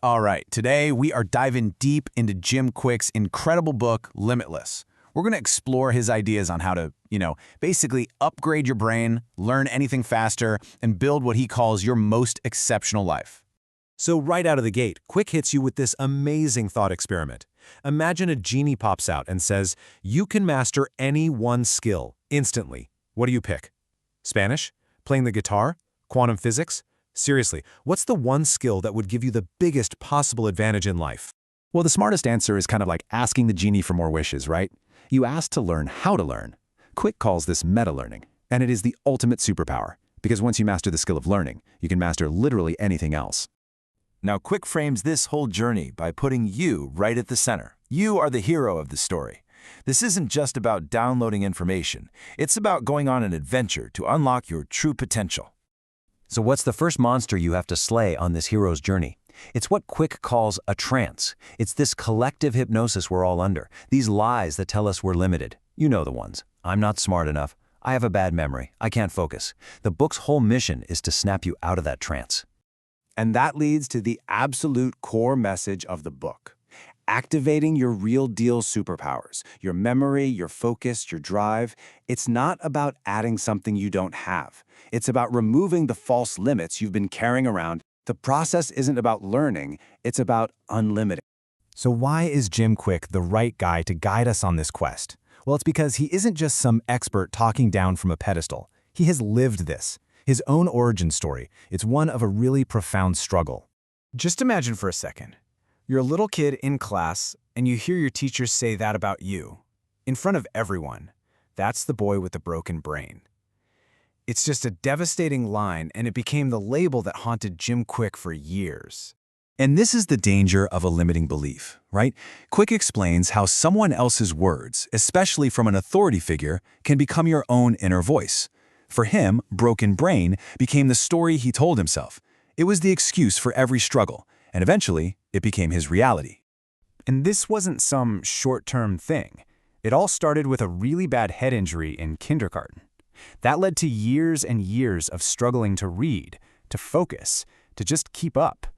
All right, today we are diving deep into Jim Kwik's incredible book, Limitless. We're going to explore his ideas on how to, basically upgrade your brain, learn anything faster, and build what he calls your most exceptional life. So right out of the gate, Kwik hits you with this amazing thought experiment. Imagine a genie pops out and says, you can master any one skill instantly. What do you pick? Spanish? Playing the guitar? Quantum physics? Seriously, what's the one skill that would give you the biggest possible advantage in life? Well, the smartest answer is kind of like asking the genie for more wishes, right? You ask to learn how to learn. Kwik calls this meta-learning, and it is the ultimate superpower, because once you master the skill of learning, you can master literally anything else. Now, Kwik frames this whole journey by putting you right at the center. You are the hero of the story. This isn't just about downloading information. It's about going on an adventure to unlock your true potential. So what's the first monster you have to slay on this hero's journey? It's what Kwik calls a trance. It's this collective hypnosis we're all under, these lies that tell us we're limited. You know the ones. I'm not smart enough. I have a bad memory. I can't focus. The book's whole mission is to snap you out of that trance. And that leads to the absolute core message of the book. Activating your real-deal superpowers, your memory, your focus, your drive. It's not about adding something you don't have. It's about removing the false limits you've been carrying around. The process isn't about learning, it's about unlimiting. So why is Jim Kwik the right guy to guide us on this quest? Well, it's because he isn't just some expert talking down from a pedestal. He has lived this. His own origin story. It's one of a really profound struggle. Just imagine for a second. You're a little kid in class, and you hear your teachers say that about you. In front of everyone. That's the boy with the broken brain. It's just a devastating line, and it became the label that haunted Jim Kwik for years. And this is the danger of a limiting belief, right? Kwik explains how someone else's words, especially from an authority figure, can become your own inner voice. For him, broken brain became the story he told himself. It was the excuse for every struggle, and eventually, it became his reality. And this wasn't some short-term thing. It all started with a really bad head injury in kindergarten. That led to years and years of struggling to read, to focus, to just keep up.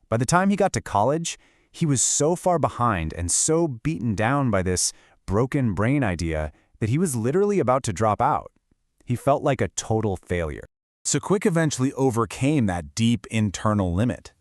By the time he got to college, he was so far behind and so beaten down by this broken brain idea that he was literally about to drop out. He felt like a total failure. So Kwik eventually overcame that deep internal limit.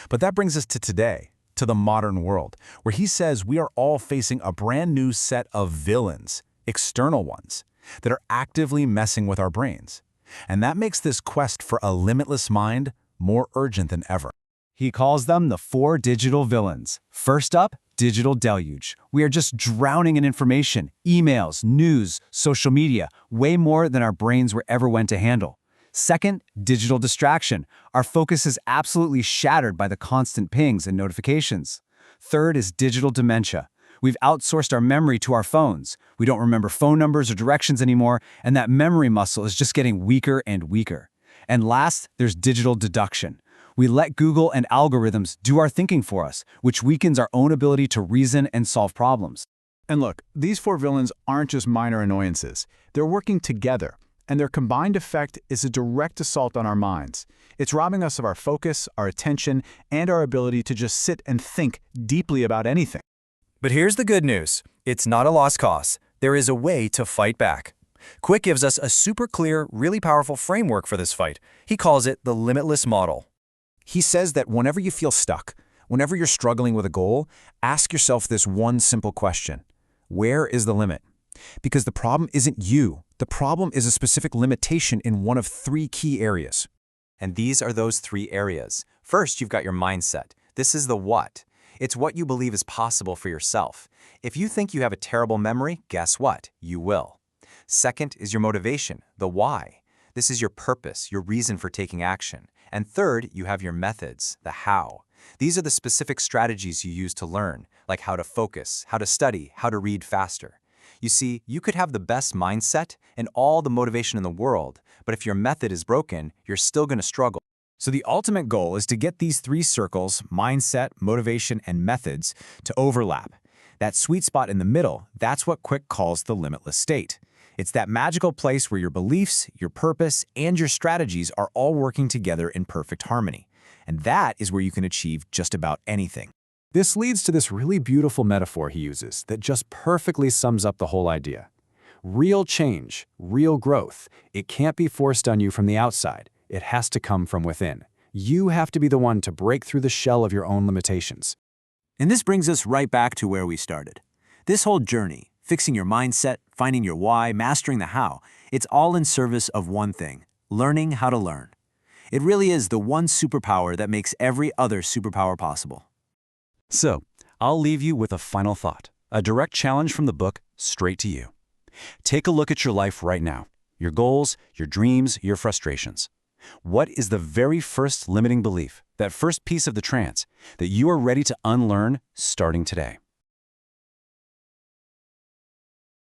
But that brings us to today, to the modern world, where he says we are all facing a brand new set of villains, external ones, that are actively messing with our brains. And that makes this quest for a limitless mind more urgent than ever. He calls them the 4 digital villains. First up, digital deluge. We are just drowning in information, emails, news, social media, way more than our brains were ever meant to handle. Second, digital distraction. Our focus is absolutely shattered by the constant pings and notifications. Third is digital dementia. We've outsourced our memory to our phones. We don't remember phone numbers or directions anymore, and that memory muscle is just getting weaker and weaker. And last, there's digital deduction. We let Google and algorithms do our thinking for us, which weakens our own ability to reason and solve problems. And look, these 4 villains aren't just minor annoyances. They're working together, and their combined effect is a direct assault on our minds. It's robbing us of our focus, our attention, and our ability to just sit and think deeply about anything. But here's the good news. It's not a lost cause. There is a way to fight back. Kwik gives us a super clear, really powerful framework for this fight. He calls it the Limitless model. He says that whenever you feel stuck, whenever you're struggling with a goal, ask yourself this one simple question. Where is the limit? Because the problem isn't you. The problem is a specific limitation in one of 3 key areas. And these are those 3 areas. First, you've got your mindset. This is the what. It's what you believe is possible for yourself. If you think you have a terrible memory, guess what? You will. Second is your motivation, the why. This is your purpose, your reason for taking action. And third, you have your methods, the how. These are the specific strategies you use to learn, like how to focus, how to study, how to read faster. You see, you could have the best mindset and all the motivation in the world, but if your method is broken, you're still going to struggle. So the ultimate goal is to get these 3 circles, mindset, motivation, and methods, to overlap. That sweet spot in the middle, that's what Kwik calls the limitless state. It's that magical place where your beliefs, your purpose, and your strategies are all working together in perfect harmony. And that is where you can achieve just about anything. This leads to this really beautiful metaphor he uses that just perfectly sums up the whole idea. Real change, real growth, it can't be forced on you from the outside. It has to come from within. You have to be the one to break through the shell of your own limitations. And this brings us right back to where we started. This whole journey, fixing your mindset, finding your why, mastering the how, it's all in service of one thing: learning how to learn. It really is the one superpower that makes every other superpower possible. So, I'll leave you with a final thought, a direct challenge from the book straight to you. Take a look at your life right now, your goals, your dreams, your frustrations. What is the very first limiting belief, that first piece of the trance, that you are ready to unlearn starting today?